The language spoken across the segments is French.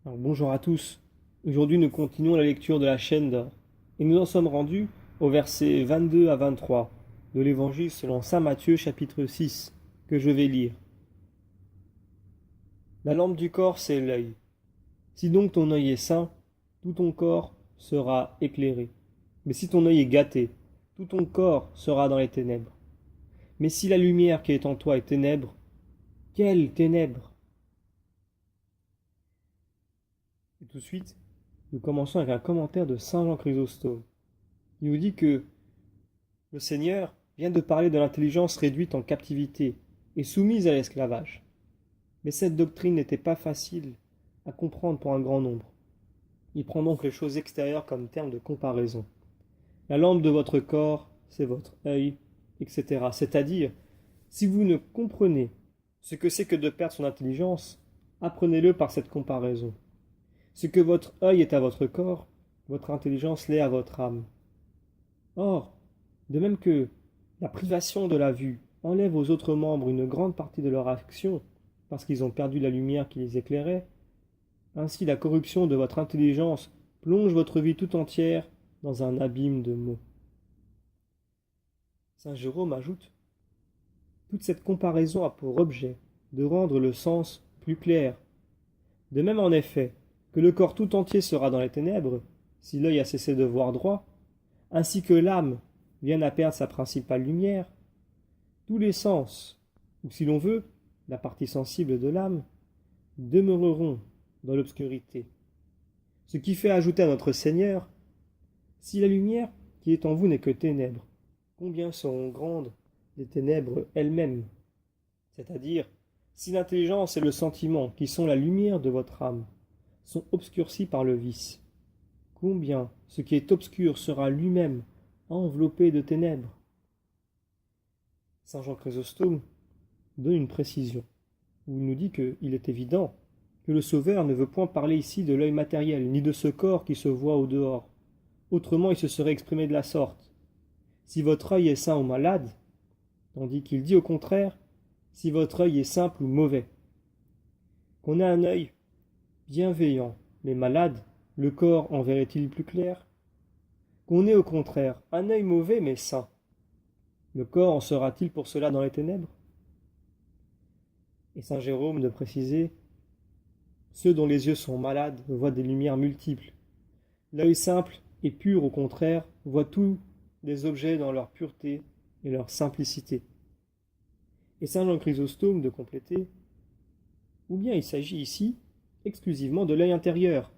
Alors, bonjour à tous. Aujourd'hui, nous continuons la lecture de la chaîne d'or. Et nous en sommes rendus au verset 22 à 23 de l'Évangile selon saint Matthieu chapitre 6, que je vais lire. La lampe du corps, c'est l'œil. Si donc ton œil est sain, tout ton corps sera éclairé. Mais si ton œil est gâté, tout ton corps sera dans les ténèbres. Mais si la lumière qui est en toi est ténèbres, quelles ténèbres! Et tout de suite, nous commençons avec un commentaire de saint Jean Chrysostome. Il nous dit que le Seigneur vient de parler de l'intelligence réduite en captivité et soumise à l'esclavage. Mais cette doctrine n'était pas facile à comprendre pour un grand nombre. Il prend donc les choses extérieures comme terme de comparaison. La lampe de votre corps, c'est votre œil, etc. C'est-à-dire, si vous ne comprenez ce que c'est que de perdre son intelligence, apprenez-le par cette comparaison. Ce que votre œil est à votre corps, votre intelligence l'est à votre âme. Or, de même que la privation de la vue enlève aux autres membres une grande partie de leur action, parce qu'ils ont perdu la lumière qui les éclairait, ainsi la corruption de votre intelligence plonge votre vie tout entière dans un abîme de maux. Saint Jérôme ajoute: toute cette comparaison a pour objet de rendre le sens plus clair. De même en effet que le corps tout entier sera dans les ténèbres, si l'œil a cessé de voir droit, ainsi que l'âme vient à perdre sa principale lumière, tous les sens, ou si l'on veut, la partie sensible de l'âme, demeureront dans l'obscurité. Ce qui fait ajouter à notre Seigneur: si la lumière qui est en vous n'est que ténèbres, combien seront grandes les ténèbres elles-mêmes? C'est-à-dire, si l'intelligence et le sentiment, qui sont la lumière de votre âme, sont obscurcis par le vice, combien ce qui est obscur sera lui-même enveloppé de ténèbres? Saint Jean Chrysostome donne une précision, où il nous dit qu'il est évident que le Sauveur ne veut point parler ici de l'œil matériel, ni de ce corps qui se voit au dehors. Autrement, il se serait exprimé de la sorte: si votre œil est sain ou malade, tandis qu'il dit au contraire: si votre œil est simple ou mauvais. Qu'on ait un œil bienveillant mais malade, le corps en verrait-il plus clair? Qu'on ait au contraire un œil mauvais mais sain, le corps en sera-t-il pour cela dans les ténèbres? Et saint Jérôme de préciser: ceux dont les yeux sont malades voient des lumières multiples. L'œil simple et pur, au contraire, voit tous les objets dans leur pureté et leur simplicité. Et saint Jean Chrysostome de compléter: ou bien il s'agit ici exclusivement de l'œil intérieur.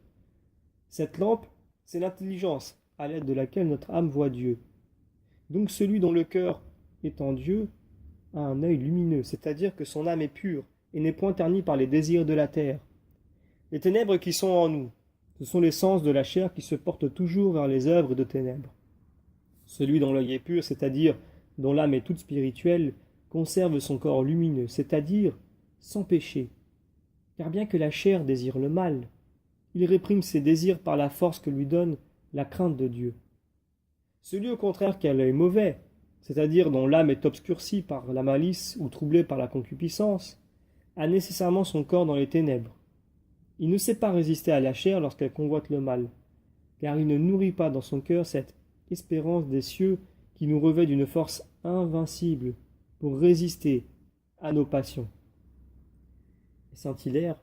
Cette lampe, c'est l'intelligence à l'aide de laquelle notre âme voit Dieu. Donc celui dont le cœur est en Dieu a un œil lumineux, c'est-à-dire que son âme est pure et n'est point ternie par les désirs de la terre. Les ténèbres qui sont en nous, ce sont les sens de la chair qui se portent toujours vers les œuvres de ténèbres. Celui dont l'œil est pur, c'est-à-dire dont l'âme est toute spirituelle, conserve son corps lumineux, c'est-à-dire sans péché. Car bien que la chair désire le mal, il réprime ses désirs par la force que lui donne la crainte de Dieu. Celui au contraire qui a l'œil mauvais, c'est-à-dire dont l'âme est obscurcie par la malice ou troublée par la concupiscence, a nécessairement son corps dans les ténèbres. Il ne sait pas résister à la chair lorsqu'elle convoite le mal, car il ne nourrit pas dans son cœur cette espérance des cieux qui nous revêt d'une force invincible pour résister à nos passions. Et saint Hilaire,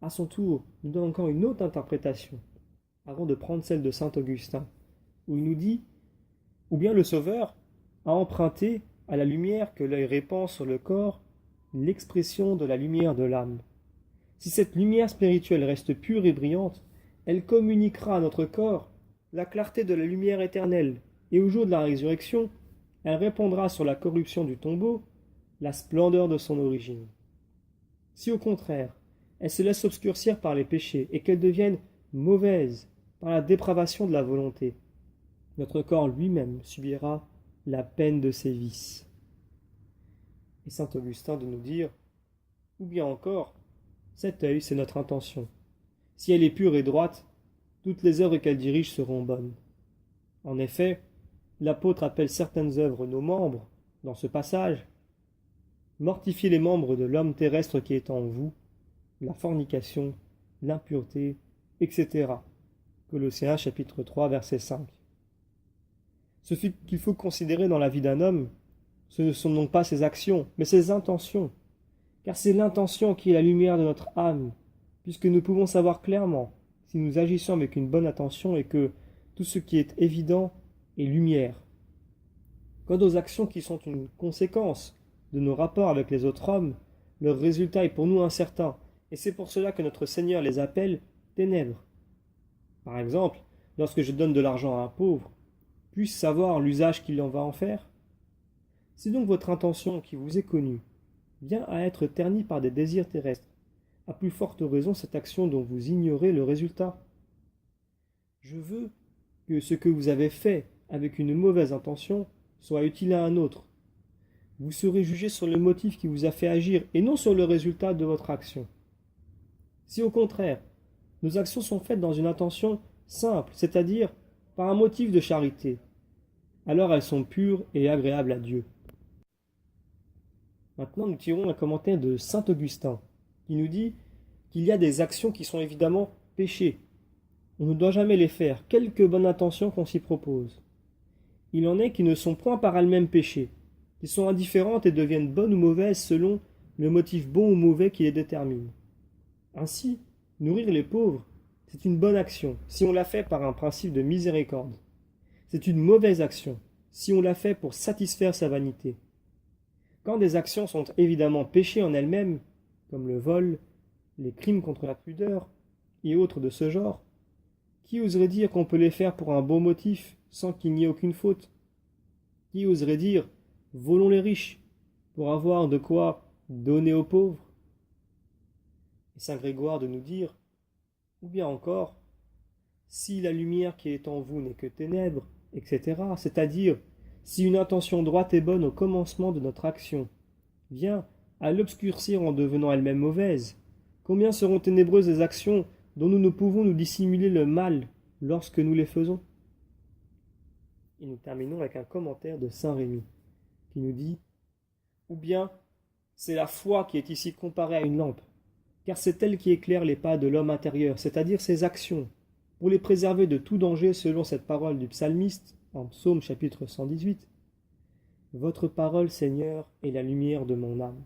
à son tour, nous donne encore une autre interprétation, avant de prendre celle de saint Augustin, où il nous dit: ou bien le Sauveur a emprunté à la lumière que l'œil répand sur le corps l'expression de la lumière de l'âme. Si cette lumière spirituelle reste pure et brillante, elle communiquera à notre corps la clarté de la lumière éternelle, et au jour de la résurrection, elle répandra sur la corruption du tombeau la splendeur de son origine. Si au contraire, elle se laisse obscurcir par les péchés et qu'elle devienne mauvaise par la dépravation de la volonté, notre corps lui-même subira la peine de ses vices. Et saint Augustin de nous dire: ou bien encore, cet œil, c'est notre intention. Si elle est pure et droite, toutes les œuvres qu'elle dirige seront bonnes. En effet, l'apôtre appelle certaines œuvres nos membres, dans ce passage: mortifiez les membres de l'homme terrestre qui est en vous, la fornication, l'impureté, etc. Colossiens chapitre 3, verset 5. Ce qu'il faut considérer dans la vie d'un homme, ce ne sont donc pas ses actions, mais ses intentions. Car c'est l'intention qui est la lumière de notre âme, puisque nous pouvons savoir clairement si nous agissons avec une bonne intention et que tout ce qui est évident est lumière. Quant aux actions qui sont une conséquence de nos rapports avec les autres hommes, leur résultat est pour nous incertain, et c'est pour cela que notre Seigneur les appelle ténèbres. Par exemple, lorsque je donne de l'argent à un pauvre, puis-je savoir l'usage qu'il en va en faire? Si donc votre intention qui vous est connue vient à être ternie par des désirs terrestres, à plus forte raison cette action dont vous ignorez le résultat. Je veux que ce que vous avez fait avec une mauvaise intention soit utile à un autre. Vous serez jugé sur le motif qui vous a fait agir et non sur le résultat de votre action. Si au contraire, nos actions sont faites dans une intention simple, c'est-à-dire par un motif de charité, alors elles sont pures et agréables à Dieu. Maintenant, nous tirons un commentaire de saint Augustin, qui nous dit qu'il y a des actions qui sont évidemment péchés. On ne doit jamais les faire, quelque bonne intention qu'on s'y propose. Il en est qui ne sont point par elles-mêmes péchées, qui sont indifférentes et deviennent bonnes ou mauvaises selon le motif bon ou mauvais qui les détermine. Ainsi, nourrir les pauvres, c'est une bonne action si on l'a fait par un principe de miséricorde. C'est une mauvaise action si on l'a fait pour satisfaire sa vanité. Quand des actions sont évidemment péchées en elles-mêmes, comme le vol, les crimes contre la pudeur et autres de ce genre, qui oserait dire qu'on peut les faire pour un bon motif sans qu'il n'y ait aucune faute? Qui oserait dire « volons les riches » pour avoir de quoi donner aux pauvres? Et saint Grégoire de nous dire, ou bien encore, si la lumière qui est en vous n'est que ténèbres, etc., c'est-à-dire si une intention droite et bonne au commencement de notre action vient à l'obscurcir en devenant elle-même mauvaise, combien seront ténébreuses les actions dont nous ne pouvons nous dissimuler le mal lorsque nous les faisons? Et nous terminons avec un commentaire de saint Rémi, qui nous dit « Ou bien, c'est la foi qui est ici comparée à une lampe, car c'est elle qui éclaire les pas de l'homme intérieur, c'est-à-dire ses actions, pour les préserver de tout danger selon cette parole du psalmiste, en psaume chapitre 118. Votre parole, Seigneur, est la lumière de mon âme.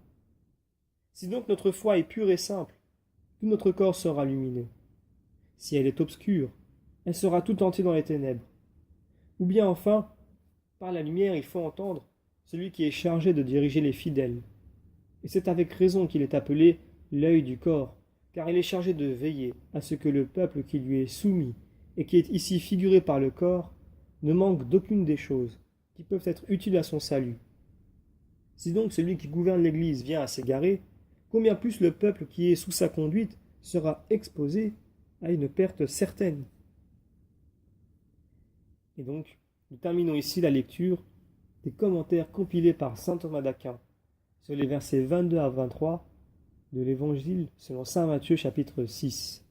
Si donc notre foi est pure et simple, tout notre corps sera lumineux. Si elle est obscure, elle sera tout entière dans les ténèbres. Ou bien enfin, par la lumière, il faut entendre celui qui est chargé de diriger les fidèles. Et c'est avec raison qu'il est appelé l'œil du corps, car il est chargé de veiller à ce que le peuple qui lui est soumis, et qui est ici figuré par le corps, ne manque d'aucune des choses qui peuvent être utiles à son salut. Si donc celui qui gouverne l'Église vient à s'égarer, combien plus le peuple qui est sous sa conduite sera exposé à une perte certaine. Et donc, nous terminons ici la lecture des commentaires compilés par saint Thomas d'Aquin sur les versets 22 à 23 de l'Évangile selon saint Matthieu chapitre 6.